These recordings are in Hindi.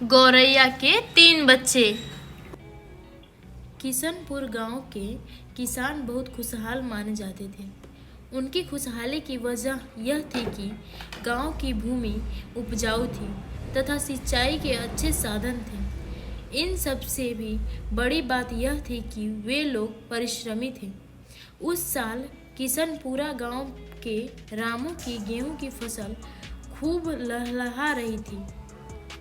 गौरैया के 3 बच्चे। किशनपुर गांव के किसान बहुत खुशहाल माने जाते थे। उनकी खुशहाली की वजह यह थी कि गांव की भूमि उपजाऊ थी तथा सिंचाई के अच्छे साधन थे। इन सब से भी बड़ी बात यह थी कि वे लोग परिश्रमी थे। उस साल किशनपुरा गांव के रामू की गेहूं की फसल खूब लहलहा रही थी।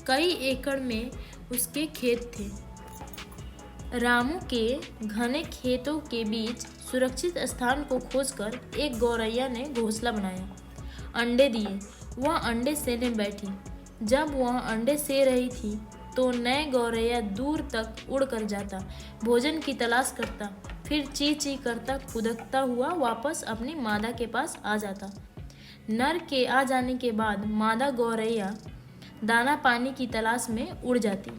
कई एकड़ में उसके खेत थे। रामू के घने खेतों के बीच सुरक्षित स्थान को खोजकर एक गौरैया ने घोंसला बनाया। अंडे दिए। वह अंडे सेने बैठी। जब वह अंडे से रही थी तो नए गौरैया दूर तक उड़ कर जाता, भोजन की तलाश करता, फिर ची ची करता खुदकता हुआ वापस अपनी मादा के पास आ जाता। नर के आ जाने के बाद मादा गौरैया दाना पानी की तलाश में उड़ जाती।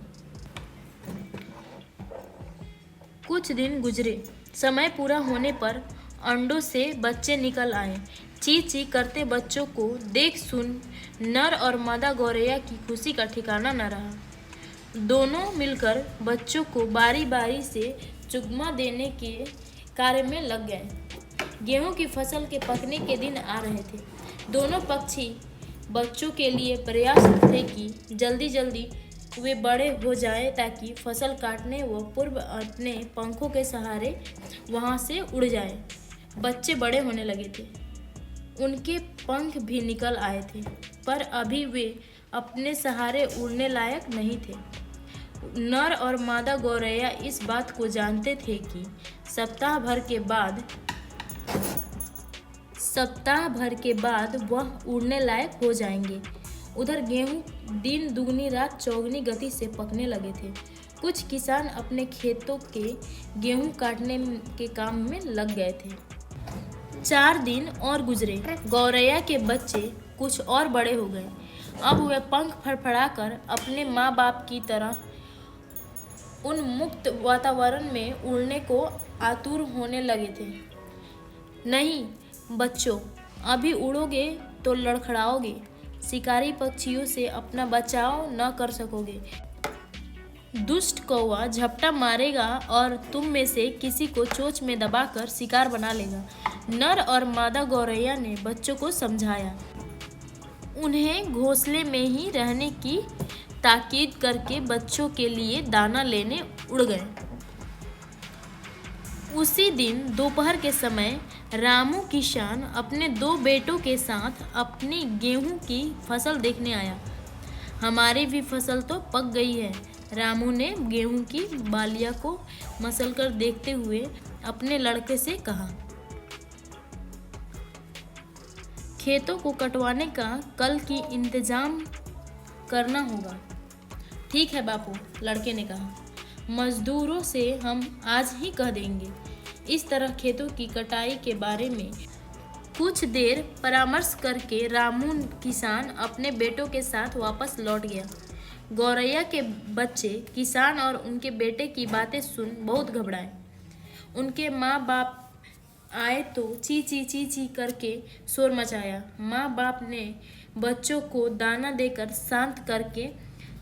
कुछ दिन गुजरे। समय पूरा होने पर अंडों से बच्चे निकल आए। ची ची करते बच्चों को देख सुन नर और मादा गौरैया की खुशी का ठिकाना न रहा। दोनों मिलकर बच्चों को बारी बारी से चुगमा देने के कार्य में लग गए। गेहूं की फसल के पकने के दिन आ रहे थे। दोनों पक्षी बच्चों के लिए प्रयास थे कि जल्दी जल्दी वे बड़े हो जाएं ताकि फसल काटने व पूर्व अपने पंखों के सहारे वहां से उड़ जाएं। बच्चे बड़े होने लगे थे। उनके पंख भी निकल आए थे, पर अभी वे अपने सहारे उड़ने लायक नहीं थे। नर और मादा गौरैया इस बात को जानते थे कि सप्ताह भर के बाद वह उड़ने लायक हो जाएंगे। उधर गेहूं दिन दुगनी रात चौगनी गति से पकने लगे थे। कुछ किसान अपने खेतों के गेहूं काटने के काम में लग गए थे। 4 दिन और गुजरे। गौरैया के बच्चे कुछ और बड़े हो गए। अब वे पंख फड़फड़ाकर अपने माँ बाप की तरह उन मुक्त वातावरण में उड़ने को आतुर होने लगे थे। नहीं बच्चों, अभी उड़ोगे तो लड़खड़ाओगे, शिकारी पक्षियों से अपना बचाव न कर सकोगे। दुष्ट कौवा झपटा मारेगा और तुम में से किसी को चोंच में दबाकर शिकार बना लेगा। नर और मादा गौरैया ने बच्चों को समझाया। उन्हें घोंसले में ही रहने की ताकीद करके बच्चों के लिए दाना लेने उड़ गए। उसी दिन दोपहर के समय रामू किसान अपने 2 बेटों के साथ अपनी गेहूं की फसल देखने आया। हमारी भी फसल तो पक गई है, रामू ने गेहूं की बालिया को मसलकर देखते हुए अपने लड़के से कहा। खेतों को कटवाने का कल की इंतजाम करना होगा। ठीक है बापू, लड़के ने कहा। मजदूरों से हम आज ही कह देंगे। इस तरह खेतों की कटाई के बारे में कुछ देर परामर्श करके रामू किसान अपने बेटों के साथ वापस लौट गया। गौरैया के बच्चे किसान और उनके बेटे की बातें सुन बहुत घबराए। उनके माँ बाप आए तो ची ची ची ची करके शोर मचाया। माँ बाप ने बच्चों को दाना देकर शांत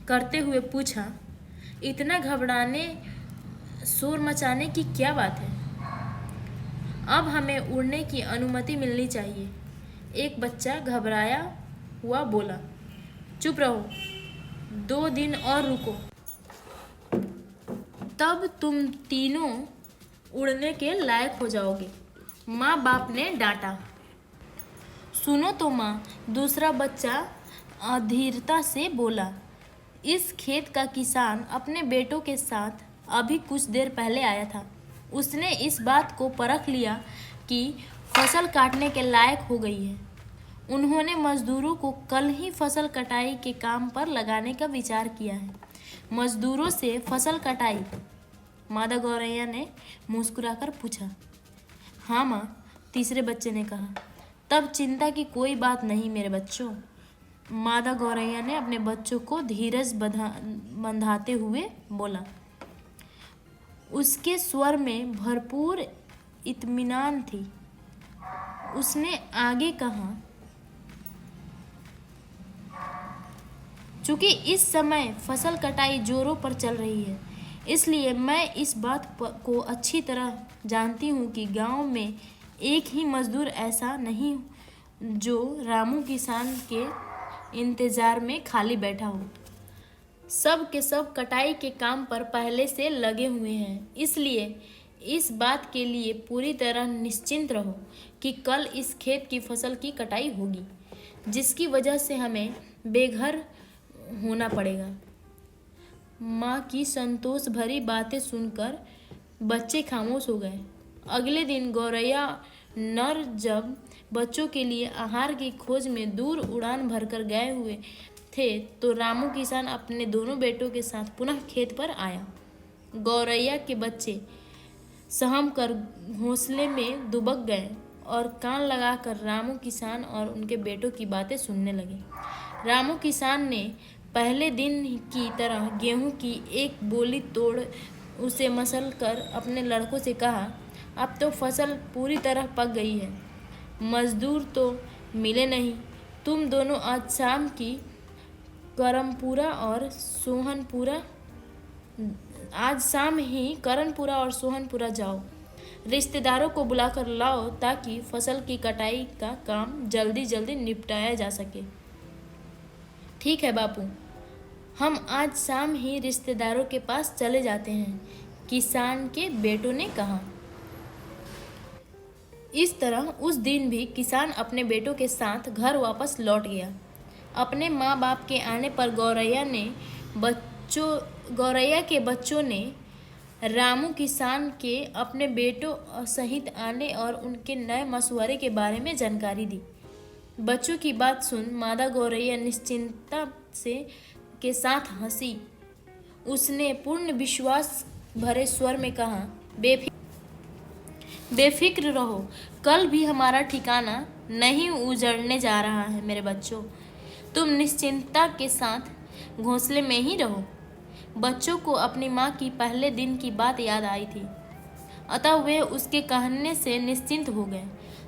करते हुए पूछा, इतना घबराने शोर मचाने की क्या बात है? अब हमें उड़ने की अनुमति मिलनी चाहिए। एक बच्चा घबराया हुआ बोला। चुप रहो, 2 दिन और रुको, तब तुम तीनों उड़ने के लायक हो जाओगे, माँ बाप ने डांटा। सुनो तो माँ, दूसरा बच्चा अधीरता से बोला। इस खेत का किसान अपने बेटों के साथ अभी कुछ देर पहले आया था। उसने इस बात को परख लिया कि फसल काटने के लायक हो गई है। उन्होंने मजदूरों को कल ही फसल कटाई के काम पर लगाने का विचार किया है। मजदूरों से फसल कटाई? मादा गौरैया ने मुस्कुराकर पूछा। हाँ माँ, तीसरे बच्चे ने कहा। तब चिंता की कोई बात नहीं मेरे बच्चों। मादा गौरैया ने अपने बच्चों को धीरज बंधाते हुए बोला। उसके स्वर में भरपूर इत्मीनान थी। उसने आगे कहा, चूँकि इस समय फसल कटाई जोरों पर चल रही है, इसलिए मैं इस बात को अच्छी तरह जानती हूँ कि गांव में एक ही मजदूर ऐसा नहीं जो रामू किसान के इंतज़ार में खाली बैठा हो। सब के सब कटाई के काम पर पहले से लगे हुए हैं, इसलिए इस बात के लिए पूरी तरह निश्चिंत रहो कि कल इस खेत की फसल की कटाई होगी, जिसकी वजह से हमें बेघर होना पड़ेगा। माँ की संतोष भरी बातें सुनकर बच्चे खामोश हो गए। अगले दिन गौरैया नर जब बच्चों के लिए आहार की खोज में दूर उड़ान भरकर गए हुए थे तो रामू किसान अपने दोनों बेटों के साथ पुनः खेत पर आया। गौरैया के बच्चे सहम कर घोंसले में दुबक गए और कान लगाकर रामू किसान और उनके बेटों की बातें सुनने लगे। रामू किसान ने पहले दिन की तरह गेहूं की एक बोली तोड़ उसे मसल कर अपने लड़कों से कहा, अब तो फसल पूरी तरह पक गई है, मजदूर तो मिले नहीं, तुम दोनों आज शाम की करमपुरा और सोहनपुरा आज शाम ही करनपुरा और सोहनपुरा जाओ, रिश्तेदारों को बुलाकर लाओ ताकि फसल की कटाई का काम जल्दी जल्दी निपटाया जा सके। ठीक है बापू, हम आज शाम ही रिश्तेदारों के पास चले जाते हैं, किसान के बेटों ने कहा। इस तरह उस दिन भी किसान अपने बेटों के साथ घर वापस लौट गया। अपने माँ बाप के आने पर गौरैया के बच्चों ने रामू किसान के अपने बेटों सहित आने और उनके नए मशवरे के बारे में जानकारी दी। बच्चों की बात सुन मादा गौरैया निश्चिंतता के साथ हंसी। उसने पूर्ण विश्वास भरे स्वर में कहा, बेफिक्र रहो, कल भी हमारा ठिकाना नहीं उजड़ने जा रहा है मेरे बच्चों, तुम निश्चिंतता के साथ घोंसले में ही रहो। बच्चों को अपनी माँ की पहले दिन की बात याद आई थी, अतः वे उसके कहने से निश्चिंत हो गए।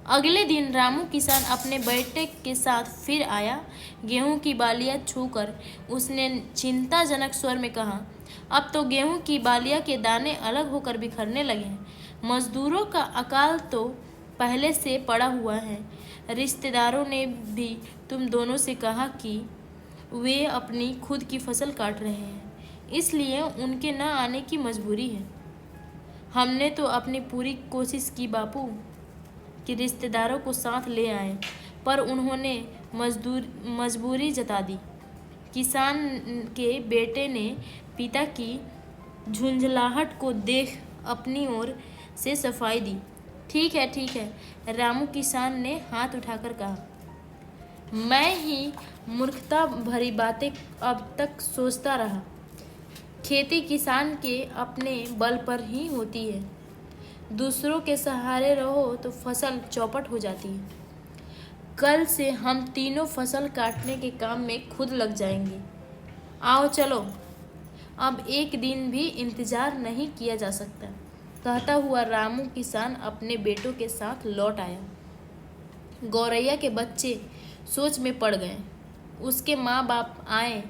अगले दिन रामू किसान अपने बेटे के साथ फिर आया। गेहूं की बालियां छूकर उसने चिंताजनक स्वर में कहा, अब तो गेहूं की बालियां के दाने अलग होकर बिखरने लगे हैं, मजदूरों का अकाल तो पहले से पड़ा हुआ है। रिश्तेदारों ने भी तुम दोनों से कहा कि वे अपनी खुद की फसल काट रहे हैं, इसलिए उनके न आने की मजबूरी है। हमने तो अपनी पूरी कोशिश की बापू कि रिश्तेदारों को साथ ले आए, पर उन्होंने मजबूरी जता दी। किसान के बेटे ने पिता की झुंझलाहट को देख अपनी ओर से सफाई दी। ठीक है, रामू किसान ने हाथ उठाकर कहा, मैं ही मूर्खता भरी बातें अब तक सोचता रहा। खेती किसान के अपने बल पर ही होती है, दूसरों के सहारे रहो तो फसल चौपट हो जाती है। कल से हम तीनों फसल काटने के काम में खुद लग जाएंगे। आओ चलो, अब एक दिन भी इंतजार नहीं किया जा सकता। कहता हुआ रामू किसान अपने बेटों के साथ लौट आया। गौरैया के बच्चे सोच में पड़ गए। उसके माँ बाप आए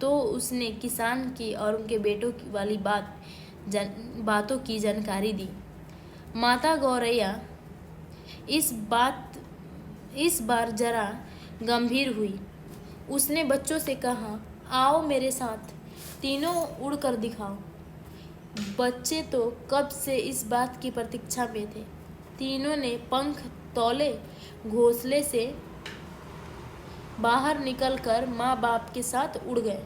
तो उसने किसान की और उनके बेटों की वाली बातों की जानकारी दी। माता गौरैया इस बार जरा गंभीर हुई। उसने बच्चों से कहा, आओ मेरे साथ, तीनों उड़कर दिखाओ। बच्चे तो कब से इस बात की प्रतीक्षा में थे। तीनों ने पंख तौले घोंसले से बाहर निकलकर माँ बाप के साथ उड़ गए।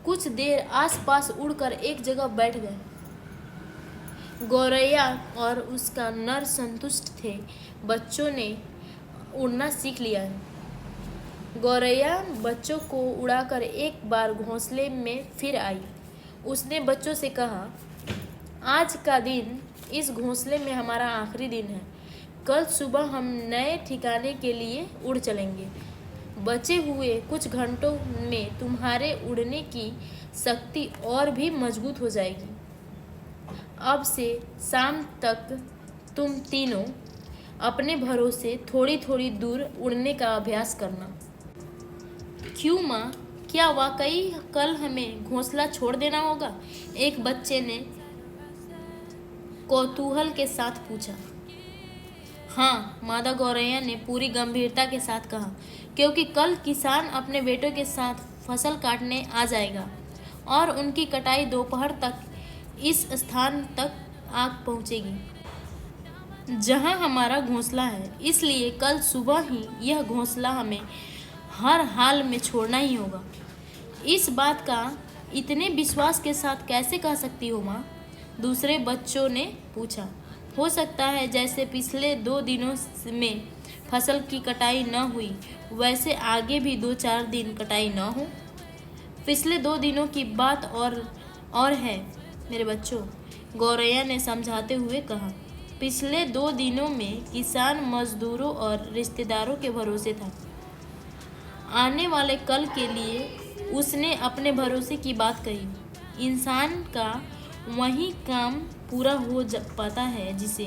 कुछ देर आसपास उड़कर एक जगह बैठ गए। गौरैया और उसका नर संतुष्ट थे, बच्चों ने उड़ना सीख लिया है। गौरैया बच्चों को उड़ाकर एक बार घोंसले में फिर आई। उसने बच्चों से कहा, आज का दिन इस घोंसले में हमारा आखिरी दिन है। कल सुबह हम नए ठिकाने के लिए उड़ चलेंगे। बचे हुए कुछ घंटों में तुम्हारे उड़ने की शक्ति और भी मजबूत हो जाएगी। अब से शाम तक तुम तीनों अपने भरोसे थोड़ी थोड़ी दूर उड़ने का अभ्यास करना। क्यों माँ, क्या वाकई कल हमें घोंसला छोड़ देना होगा? एक बच्चे ने कौतूहल के साथ पूछा। हाँ, मादा गौरैया ने पूरी गंभीरता के साथ कहा, क्योंकि कल किसान अपने बेटों के साथ फसल काटने आ जाएगा और उनकी कटाई दोपहर तक इस स्थान तक आ पहुंचेगी जहां हमारा घोंसला है। इसलिए कल सुबह ही यह घोंसला हमें हर हाल में छोड़ना ही होगा। इस बात का इतने विश्वास के साथ कैसे कह सकती हो माँ? दूसरे बच्चों ने पूछा। हो सकता है जैसे पिछले 2 दिनों में फसल की कटाई न हुई, वैसे आगे भी 2-4 दिन कटाई न हो। पिछले 2 दिनों की बात और है मेरे बच्चों, गौरैया ने समझाते हुए कहा। पिछले 2 दिनों में किसान मजदूरों और रिश्तेदारों के भरोसे था। आने वाले कल के लिए उसने अपने भरोसे की बात कही। इंसान का वही काम पूरा हो पाता है जिसे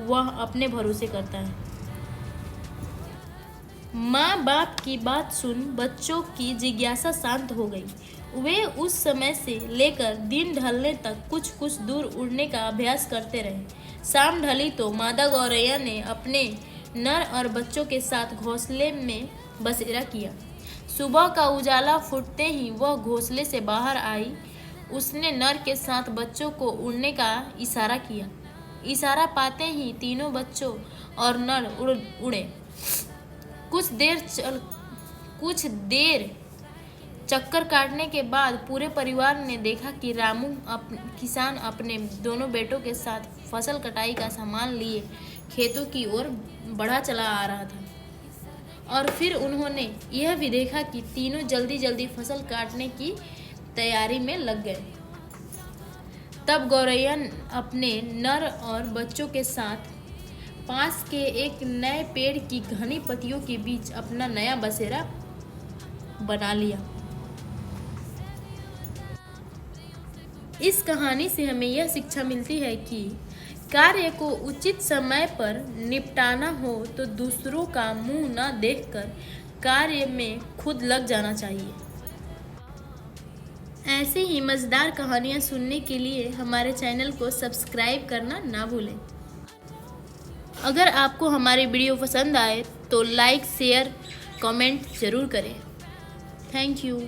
वह अपने भरोसे करता है। माँ बाप की बात सुन बच्चों की जिज्ञासा शांत हो गई। वे उस समय से लेकर दिन ढलने तक कुछ कुछ दूर उड़ने का अभ्यास करते रहे। शाम ढली तो मादा गौरैया ने अपने नर और बच्चों के साथ घोंसले में बसेरा किया। सुबह का उजाला फूटते ही वह घोंसले से बाहर आई। उसने नर के साथ बच्चों को उड़ने का इशारा किया। इशारा पाते ही तीनों बच्चों और नर उड़े। कुछ देर चक्कर काटने के बाद पूरे परिवार ने देखा कि रामू किसान अपने दोनों बेटों के साथ फसल कटाई का सामान लिए खेतों की ओर बढ़ा चला आ रहा था। और फिर उन्होंने यह भी देखा कि तीनों जल्दी जल्दी फसल काटने की तैयारी में लग गए। तब गौरैया अपने नर और बच्चों के साथ पास के एक नए पेड़ की घनी पत्तियों के बीच अपना नया बसेरा बना लिया। इस कहानी से हमें यह शिक्षा मिलती है कि कार्य को उचित समय पर निपटाना हो तो दूसरों का मुंह न देखकर कार्य में खुद लग जाना चाहिए। ऐसे ही मज़ेदार कहानियाँ सुनने के लिए हमारे चैनल को सब्सक्राइब करना ना भूलें। अगर आपको हमारे वीडियो पसंद आए तो लाइक, शेयर, कमेंट ज़रूर करें। Thank you.